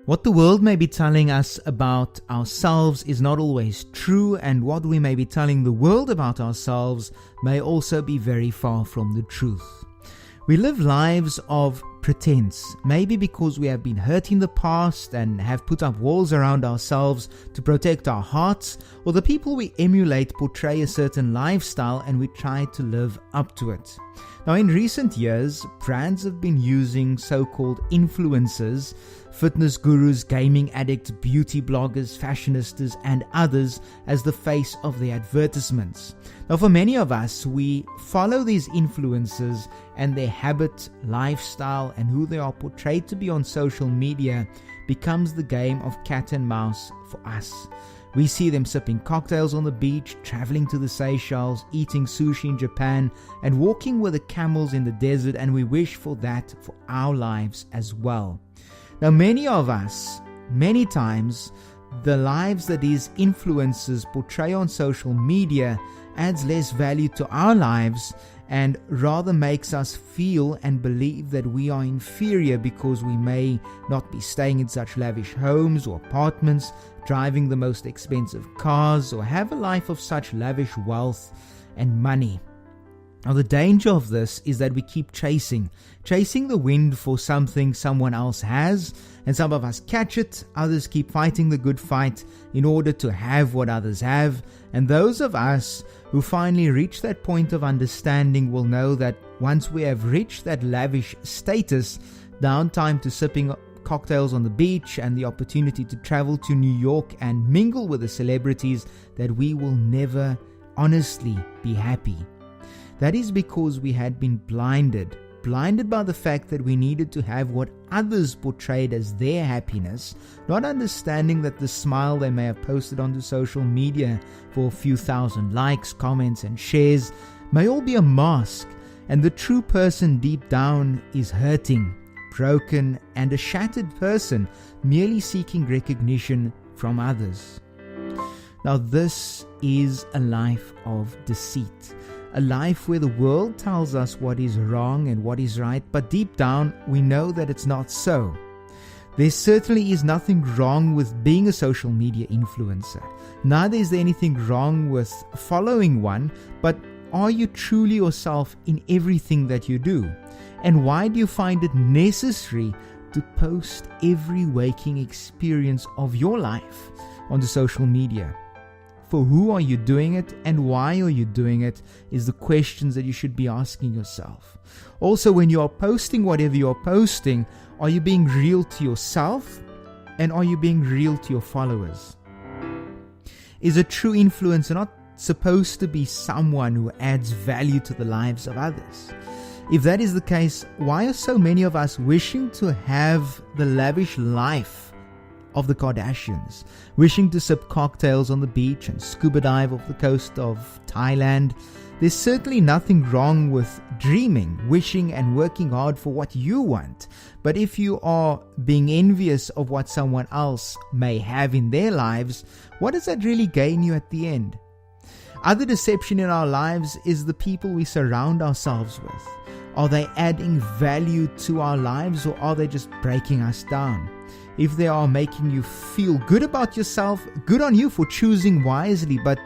What the world may be telling us about ourselves is not always true, and what we may be telling the world about ourselves may also be very far from the truth. We live lives of pretense, maybe because we have been hurt in the past and have put up walls around ourselves to protect our hearts, or the people we emulate portray a certain lifestyle and we try to live up to it. Now, in recent years, brands have been using so-called influencers, fitness gurus, gaming addicts, beauty bloggers, fashionistas, and others as the face of their advertisements. Now, for many of us, we follow these influencers and their habit, lifestyle, and who they are portrayed to be on social media becomes the game of cat and mouse for us. We see them sipping cocktails on the beach, traveling to the Seychelles, eating sushi in Japan, and walking with the camels in the desert, and we wish for that for our lives as well. Now, many of us, many times, the lives that these influencers portray on social media adds less value to our lives and rather makes us feel and believe that we are inferior because we may not be staying in such lavish homes or apartments, driving the most expensive cars, or have a life of such lavish wealth and money. Now, the danger of this is that we keep chasing the wind for something someone else has, and some of us catch it, others keep fighting the good fight in order to have what others have, and those of us who finally reach that point of understanding will know that once we have reached that lavish status, downtime to sipping cocktails on the beach and the opportunity to travel to New York and mingle with the celebrities, that we will never honestly be happy. That is because we had been blinded by the fact that we needed to have what others portrayed as their happiness, not understanding that the smile they may have posted onto social media for a few thousand likes, comments, and shares may all be a mask, and the true person deep down is hurting, broken, and a shattered person merely seeking recognition from others. Now, this is a life of deceit. A life where the world tells us what is wrong and what is right, but deep down we know that it's not so. There certainly is nothing wrong with being a social media influencer. Neither is there anything wrong with following one, but are you truly yourself in everything that you do? And why do you find it necessary to post every waking experience of your life onto social media? For who are you doing it, and why are you doing it, is the questions that you should be asking yourself. Also, when you are posting whatever you are posting, are you being real to yourself, and are you being real to your followers? Is a true influencer not supposed to be someone who adds value to the lives of others? If that is the case, why are so many of us wishing to have the lavish life of the Kardashians, wishing to sip cocktails on the beach and scuba dive off the coast of Thailand? There's certainly nothing wrong with dreaming, wishing, and working hard for what you want. But if you are being envious of what someone else may have in their lives, what does that really gain you at the end? Other deception in our lives is the people we surround ourselves with. Are they adding value to our lives, or are they just breaking us down? If they are making you feel good about yourself, good on you for choosing wisely. But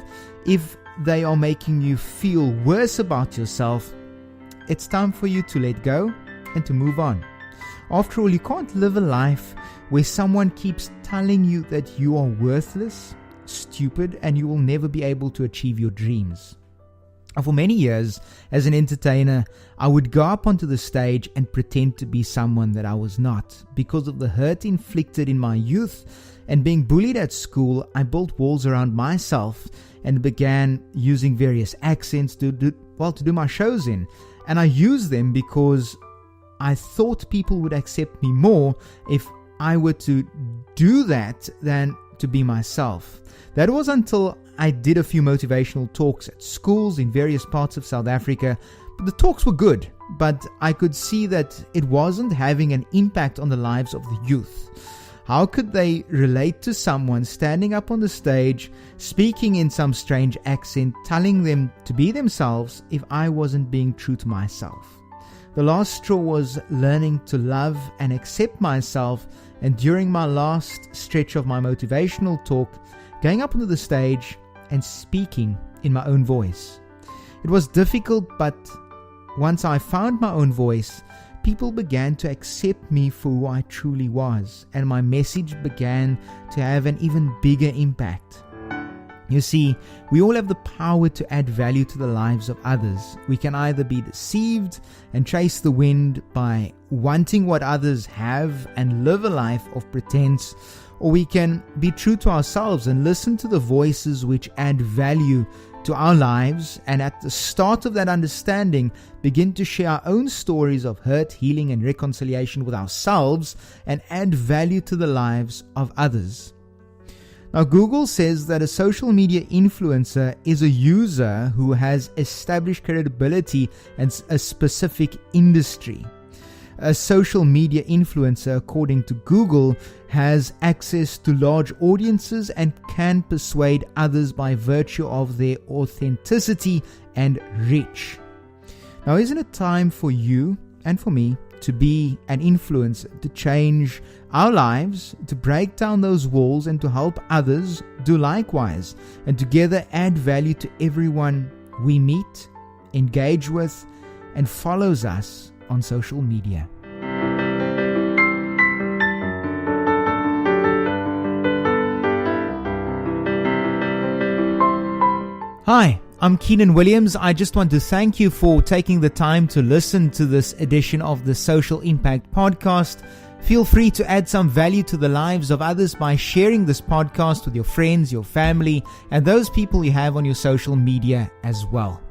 if they are making you feel worse about yourself, it's time for you to let go and to move on. After all, you can't live a life where someone keeps telling you that you are worthless, stupid, and you will never be able to achieve your dreams. For many years, as an entertainer, I would go up onto the stage and pretend to be someone that I was not. Because of the hurt inflicted in my youth and being bullied at school, I built walls around myself and began using various accents to do my shows in. And I used them because I thought people would accept me more if I were to do that than to be myself. That was until I did a few motivational talks at schools in various parts of South Africa. The talks were good, but I could see that it wasn't having an impact on the lives of the youth. How could they relate to someone standing up on the stage, speaking in some strange accent, telling them to be themselves if I wasn't being true to myself? The last straw was learning to love and accept myself, and during my last stretch of my motivational talk, going up onto the stage and speaking in my own voice. It was difficult, but once I found my own voice, people began to accept me for who I truly was, and my message began to have an even bigger impact. You see, we all have the power to add value to the lives of others. We can either be deceived and chase the wind by wanting what others have and live a life of pretense, or we can be true to ourselves and listen to the voices which add value to our lives, and at the start of that understanding, begin to share our own stories of hurt, healing, and reconciliation with ourselves and add value to the lives of others. Now, Google says that a social media influencer is a user who has established credibility in a specific industry. A social media influencer, according to Google, has access to large audiences and can persuade others by virtue of their authenticity and reach. Now, isn't it time for you and for me to be an influencer, to change our lives, to break down those walls and to help others do likewise, and together add value to everyone we meet, engage with, and follows us on social media? Hi, I'm Keenan Williams. I just want to thank you for taking the time to listen to this edition of the Social Impact Podcast. Feel free to add some value to the lives of others by sharing this podcast with your friends, your family, and those people you have on your social media as well.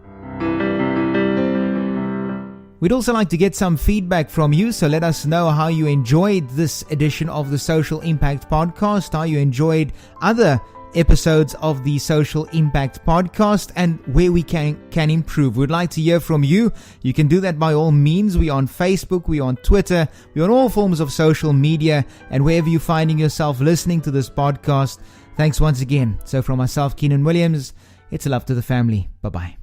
We'd also like to get some feedback from you, so let us know how you enjoyed this edition of the Social Impact Podcast, how you enjoyed other episodes of the Social Impact Podcast, and where we can improve. We'd like to hear from you. You can do that by all means. We're on Facebook, we're on Twitter, we're on all forms of social media, and wherever you're finding yourself listening to this podcast, thanks once again. So from myself, Keenan Williams, it's a love to the family. Bye-bye.